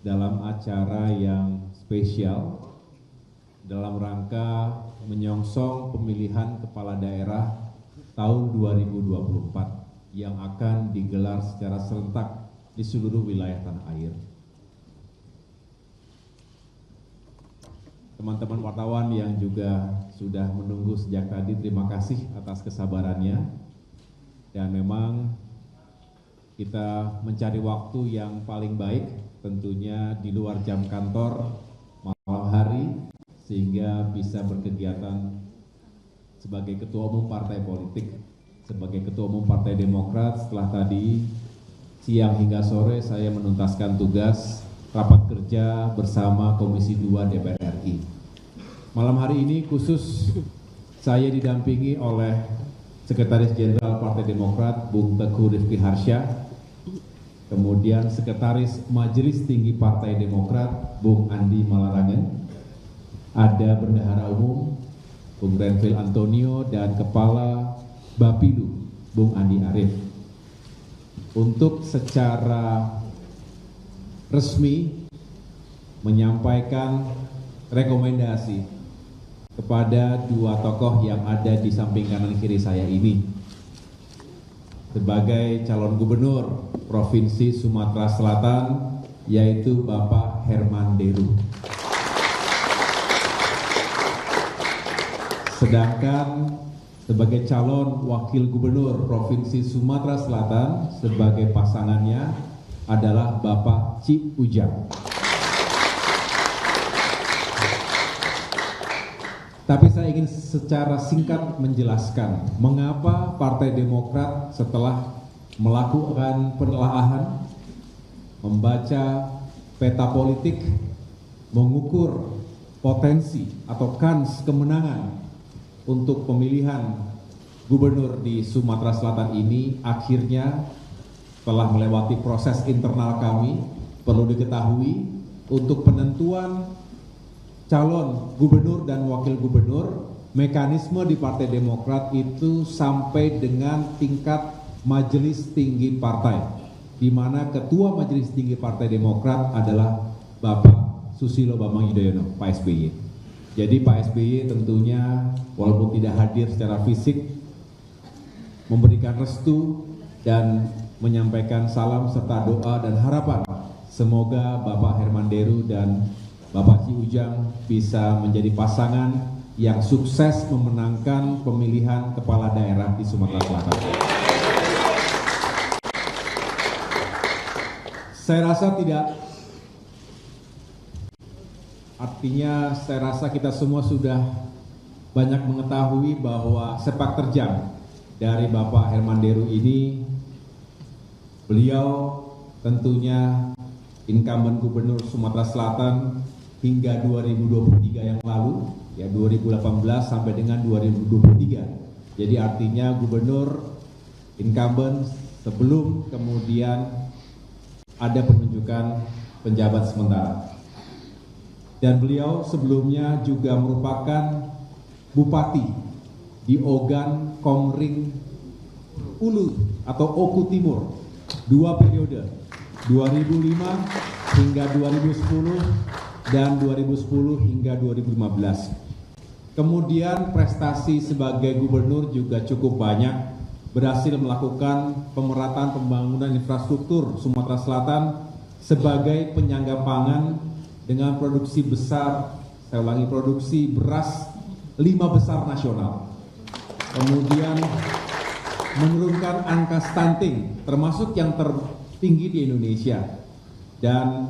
dalam acara yang spesial dalam rangka menyongsong pemilihan kepala daerah tahun 2024 yang akan digelar secara serentak di seluruh wilayah tanah air. Teman-teman wartawan yang juga sudah menunggu sejak tadi, terima kasih atas kesabarannya. Dan memang kita mencari waktu yang paling baik, tentunya di luar jam kantor malam hari, sehingga bisa berkegiatan sebagai Ketua Umum Partai Politik, sebagai Ketua Umum Partai Demokrat. Setelah tadi siang hingga sore saya menuntaskan tugas rapat kerja bersama Komisi 2 DPR RI. Malam hari ini khusus saya didampingi oleh Sekretaris Jenderal Partai Demokrat Bung Teguh Rifki Harsha, kemudian Sekretaris Majelis Tinggi Partai Demokrat Bung Andi Malarangen, ada Bendahara Umum Bung Renvil Antonio, dan Kepala Bapilu Bung Andi Arief. Untuk secara resmi menyampaikan rekomendasi kepada dua tokoh yang ada di samping kanan kiri saya ini sebagai calon gubernur Provinsi Sumatera Selatan, yaitu Bapak Herman Deru. Sedangkan sebagai calon wakil gubernur Provinsi Sumatera Selatan sebagai pasangannya adalah Bapak Ci Ujang. Tapi saya ingin secara singkat menjelaskan mengapa Partai Demokrat setelah melakukan penelaahan, membaca peta politik, mengukur potensi atau kans kemenangan untuk pemilihan gubernur di Sumatera Selatan ini, akhirnya telah melewati proses internal kami. Perlu diketahui, untuk penentuan calon gubernur dan wakil gubernur, mekanisme di Partai Demokrat itu sampai dengan tingkat Majelis Tinggi Partai, di mana Ketua Majelis Tinggi Partai Demokrat adalah Bapak Susilo Bambang Yudhoyono, Pak SBY. Jadi Pak SBY tentunya walaupun tidak hadir secara fisik, memberikan restu dan menyampaikan salam serta doa dan harapan semoga Bapak Herman Deru dan Bapak Ci Ujang bisa menjadi pasangan yang sukses memenangkan pemilihan kepala daerah di Sumatera Selatan. Saya rasa saya rasa kita semua sudah banyak mengetahui bahwa sepak terjang dari Bapak Herman Deru ini, beliau tentunya incumbent gubernur Sumatera Selatan hingga 2023 yang lalu, ya 2018 sampai dengan 2023. Jadi artinya gubernur incumbent sebelum kemudian ada penunjukan penjabat sementara. Dan beliau sebelumnya juga merupakan bupati di Ogan Komering Ulu atau Oku Timur, 2 periode, 2005 hingga 2010 dan 2010 hingga 2015. Kemudian prestasi sebagai gubernur juga cukup banyak, berhasil melakukan pemerataan pembangunan infrastruktur Sumatera Selatan sebagai penyangga pangan dengan produksi besar, saya ulangi, produksi beras 5 besar nasional. Kemudian menurunkan angka stunting termasuk yang tertinggi di Indonesia. Dan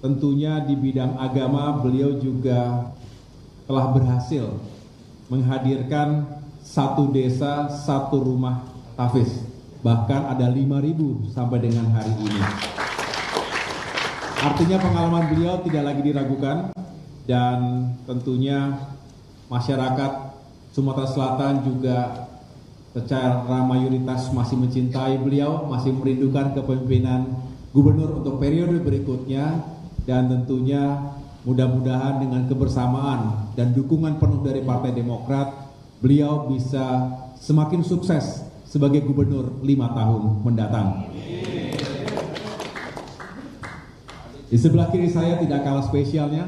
tentunya di bidang agama beliau juga telah berhasil menghadirkan 1 desa 1 rumah tahfiz. Bahkan ada 5.000 sampai dengan hari ini. Artinya pengalaman beliau tidak lagi diragukan, dan tentunya masyarakat Sumatera Selatan juga secara mayoritas masih mencintai beliau, masih merindukan kepemimpinan gubernur untuk periode berikutnya. Dan tentunya mudah-mudahan dengan kebersamaan dan dukungan penuh dari Partai Demokrat, beliau bisa semakin sukses sebagai gubernur 5 tahun mendatang. Di sebelah kiri saya tidak kalah spesialnya,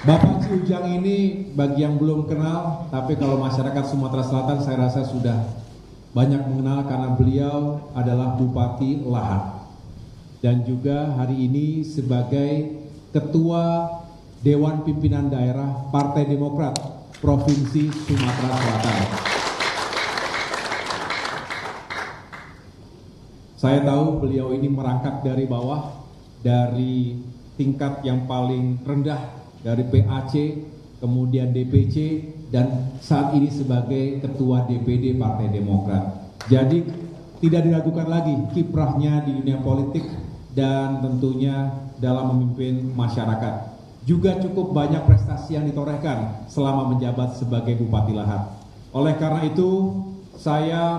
Bapak Ci Ujang ini bagi yang belum kenal, tapi kalau masyarakat Sumatera Selatan saya rasa sudah banyak mengenal karena beliau adalah Bupati Lahat. Dan juga hari ini sebagai Ketua Dewan Pimpinan Daerah Partai Demokrat Provinsi Sumatera Selatan. Saya tahu beliau ini merangkak dari bawah, dari tingkat yang paling rendah, dari PAC, kemudian DPC, dan saat ini sebagai Ketua DPD Partai Demokrat. Jadi tidak diragukan lagi kiprahnya di dunia politik dan tentunya dalam memimpin masyarakat. Juga cukup banyak prestasi yang ditorehkan selama menjabat sebagai Bupati Lahat. Oleh karena itu, saya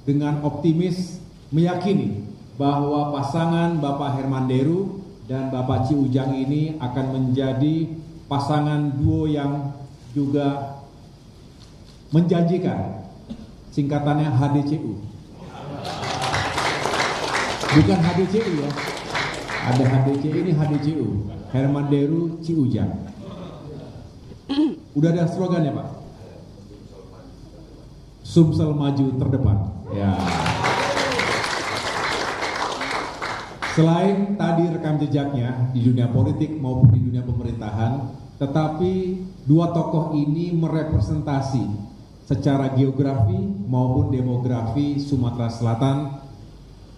dengan optimis meyakini bahwa pasangan Bapak Herman Deru dan Bapak Ci Ujang ini akan menjadi pasangan duo yang juga menjanjikan. Singkatannya HDCU. Bukan HDCU ya. Ada HDC, ini HDCU. Herman Deru, Ci Ujang. Udah ada slogan ya Pak? Sumsel maju terdepan. Ya. Selain tadi rekam jejaknya di dunia politik maupun di dunia pemerintahan, tetapi dua tokoh ini merepresentasi secara geografi maupun demografi Sumatera Selatan.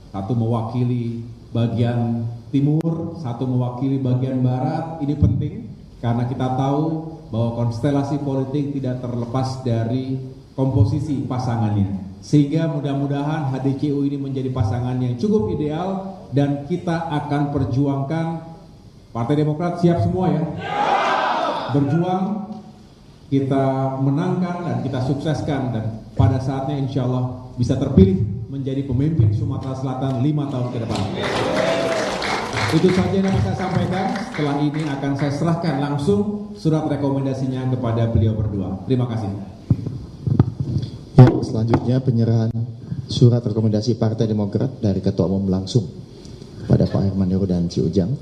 Satu mewakili bagian timur, satu mewakili bagian barat. Ini penting karena kita tahu bahwa konstelasi politik tidak terlepas dari komposisi pasangannya. Sehingga mudah-mudahan HDCU ini menjadi pasangan yang cukup ideal dan kita akan perjuangkan. Partai Demokrat siap semua ya? Berjuang, kita menangkan dan kita sukseskan, dan pada saatnya insya Allah bisa terpilih menjadi pemimpin Sumatera Selatan 5 tahun ke depan. Itu saja yang saya sampaikan. Setelah ini akan saya serahkan langsung surat rekomendasinya kepada beliau berdua. Terima kasih. Ya, selanjutnya penyerahan surat rekomendasi Partai Demokrat dari Ketua Umum langsung pada Pak Herman Deru dan Ci Ujang.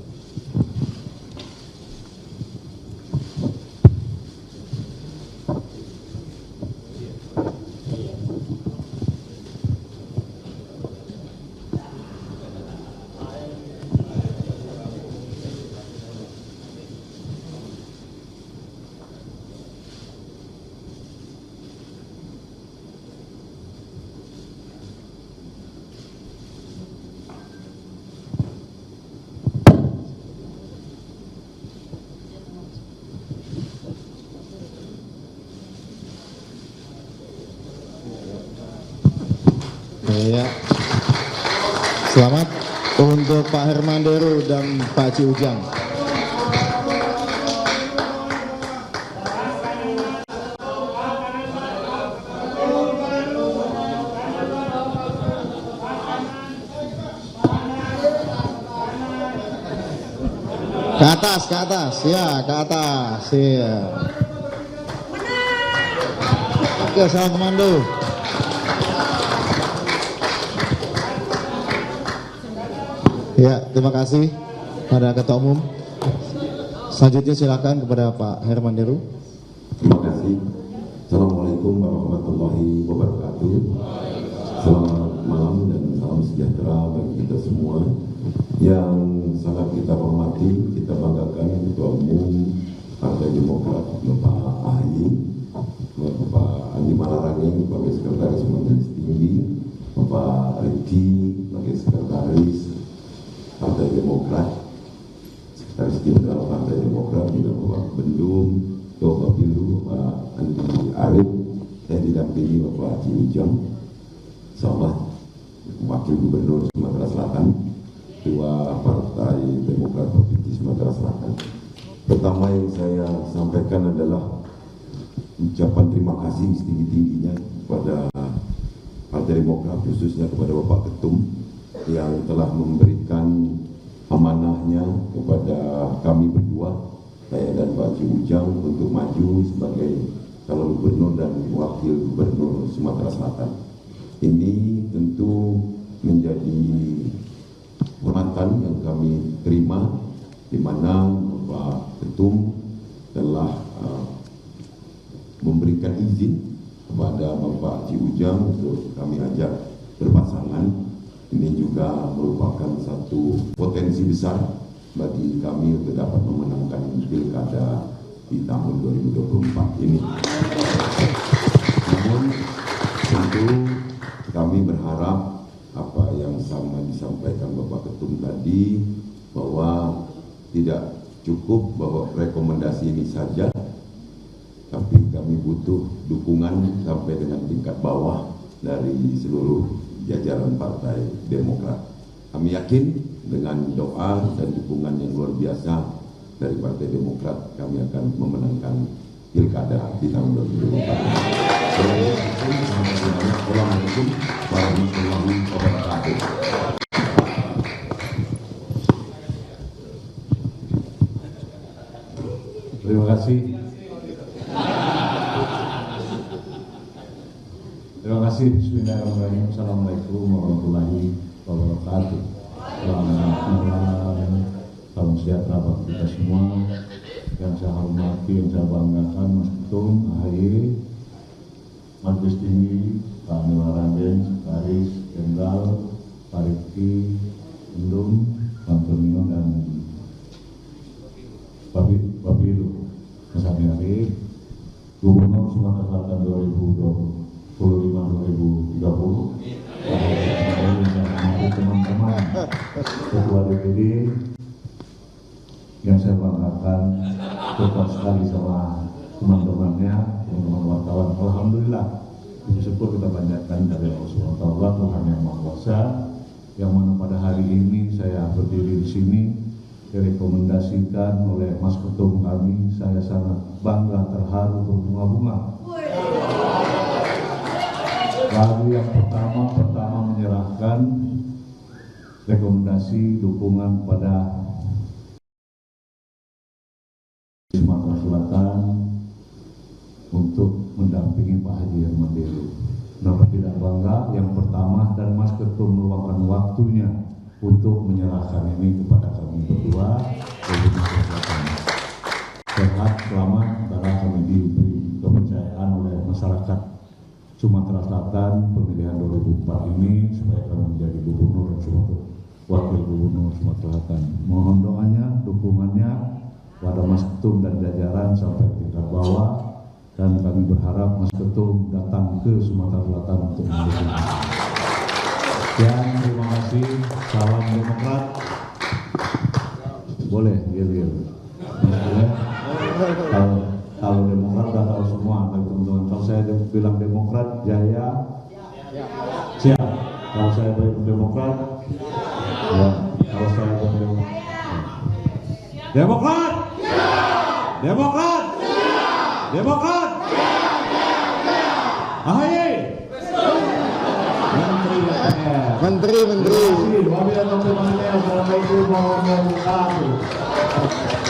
Ya. Selamat untuk Pak Herman Deru dan Pak Ci Ujang. Ke atas, ya, ke atas, ya. Oke, salam komando. Ya, terima kasih pada Ketua Umum. Selanjutnya silakan kepada Pak Herman Deru. Terima kasih. Assalamualaikum warahmatullahi wabarakatuh. Selamat malam dan salam sejahtera bagi kita semua. Yang sangat kita hormati, kita banggakan Ketua Umum Partai Demokrat Bapak AHY, Bapak Andi Malarangeng sebagai Sekretaris Majelis Tinggi, Bapak Riki sebagai Sekretaris Partai Demokrat, Sekretaris Jenderal Partai Demokrat, juga Bapak Bendum, Bapak Pilu, Bapak Andi Arief, saya didampingi Bapak Ci Ujang, insyaallah Wakil Gubernur Sumatera Selatan, Ketua Partai Demokrat Provinsi Sumatera Selatan. Pertama yang saya sampaikan adalah ucapan terima kasih setinggi-tingginya kepada Partai Demokrat, khususnya kepada Bapak Ketum yang telah memberikan amanahnya kepada kami berdua, saya dan Pak Ci Ujang, untuk maju sebagai calon gubernur dan wakil gubernur Sumatera Selatan. Ini tentu menjadi hormatan yang kami terima, di mana Bapak Ketum telah memberikan izin kepada Bapak Haji Ujang untuk kami ajak berpasangan. Ini juga merupakan satu potensi besar bagi kami untuk dapat memenangkan pilkada di tahun 2024 ini. Namun tentu kami berharap apa yang sama disampaikan Bapak Ketum tadi, bahwa tidak cukup bahwa rekomendasi ini saja, tapi kami butuh dukungan sampai dengan tingkat bawah dari seluruh jajaran Partai Demokrat. Kami yakin dengan doa dan dukungan yang luar biasa dari Partai Demokrat, kami akan memenangkan pilkada di tahun 2024. Assalamualaikum warahmatullahi wabarakatuh. Terima kasih. Terima kasih. Bismillahirrahmanirrahim. Assalamualaikum warahmatullahi wabarakatuh. Selamat malam. Salam sejahtera bagi kita semua. Yang saya hormati, yang saya banggakan, Mas Ketum, AHY, Majelis Tinggi, Pak Anwar Raden, Sekretaris Jenderal, Pak Rifki, Endum, Pak Tonino, dan Pak Bilu, Mas Andi Arief, Gubernur Sumatera Selatan 2025-2030, teman-teman Ketua DPD, yang saya banggakan, dekat sekali sama teman-temannya, teman-teman wartawan. Alhamdulillah, puji syukur kita panjatkan dari Allah SWT, Tuhan yang Maha Kuasa, yang mana pada hari ini saya berdiri di sini direkomendasikan oleh Mas Ketum kami. Saya sangat bangga, terharu, berbunga-bunga. Lalu yang pertama menyerahkan rekomendasi dukungan pada Sumatera Selatan untuk mendampingi Pak Haji Herman Deru. Kenapa tidak bangga? Yang pertama, dan Mas Ketum meluangkan waktunya untuk menyerahkan ini kepada kami berdua. Sehat, selamat, karena kami diberi kepercayaan oleh masyarakat Sumatera Selatan pemilihan 2004 ini supaya kami menjadi gubernur dan wakil gubernur Sumatera Selatan. Mohon doanya, dukungannya pada Mas Ketum dan jajaran sampai tingkat bawah, dan kami berharap Mas Ketum datang ke Sumatera Selatan untuk mendukung. Dan terima kasih, salam Demokrat. Boleh, Gil. Kalau Demokrat udah tahu semua, teman-teman. Kalau saya bilang Demokrat, Jaya, siap. Kalau saya bilang Demokrat, ya. Kalau saya bilang Demokrat, Demokrat, Demokrat, AHY, Menteri.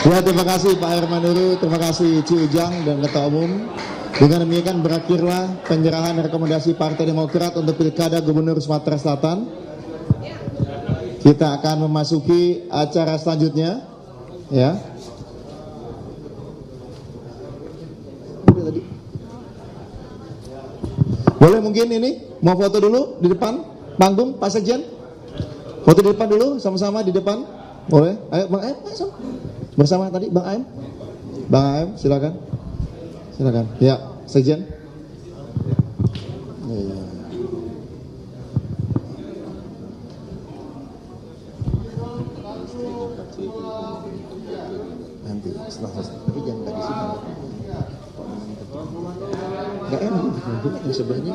Ya, terima kasih Pak Herman Deru, terima kasih Ci Ujang dan Ketua Umum. Dengan demikian berakhirlah penyerahan rekomendasi Partai Demokrat untuk Pilkada Gubernur Sumatera Selatan. Kita akan memasuki acara selanjutnya, ya. Boleh mungkin ini mau foto dulu di depan panggung, Pak Sekjen. Foto di depan dulu, sama-sama di depan. Boleh? Ayo Bang Aim, bersama tadi Bang Aim. Bang Aim, silakan. Silakan. Ya, Sekjen. Ya. Nanti setelah selesai, tapi jangan dari sini. Nggak enak, yang sebelahnya.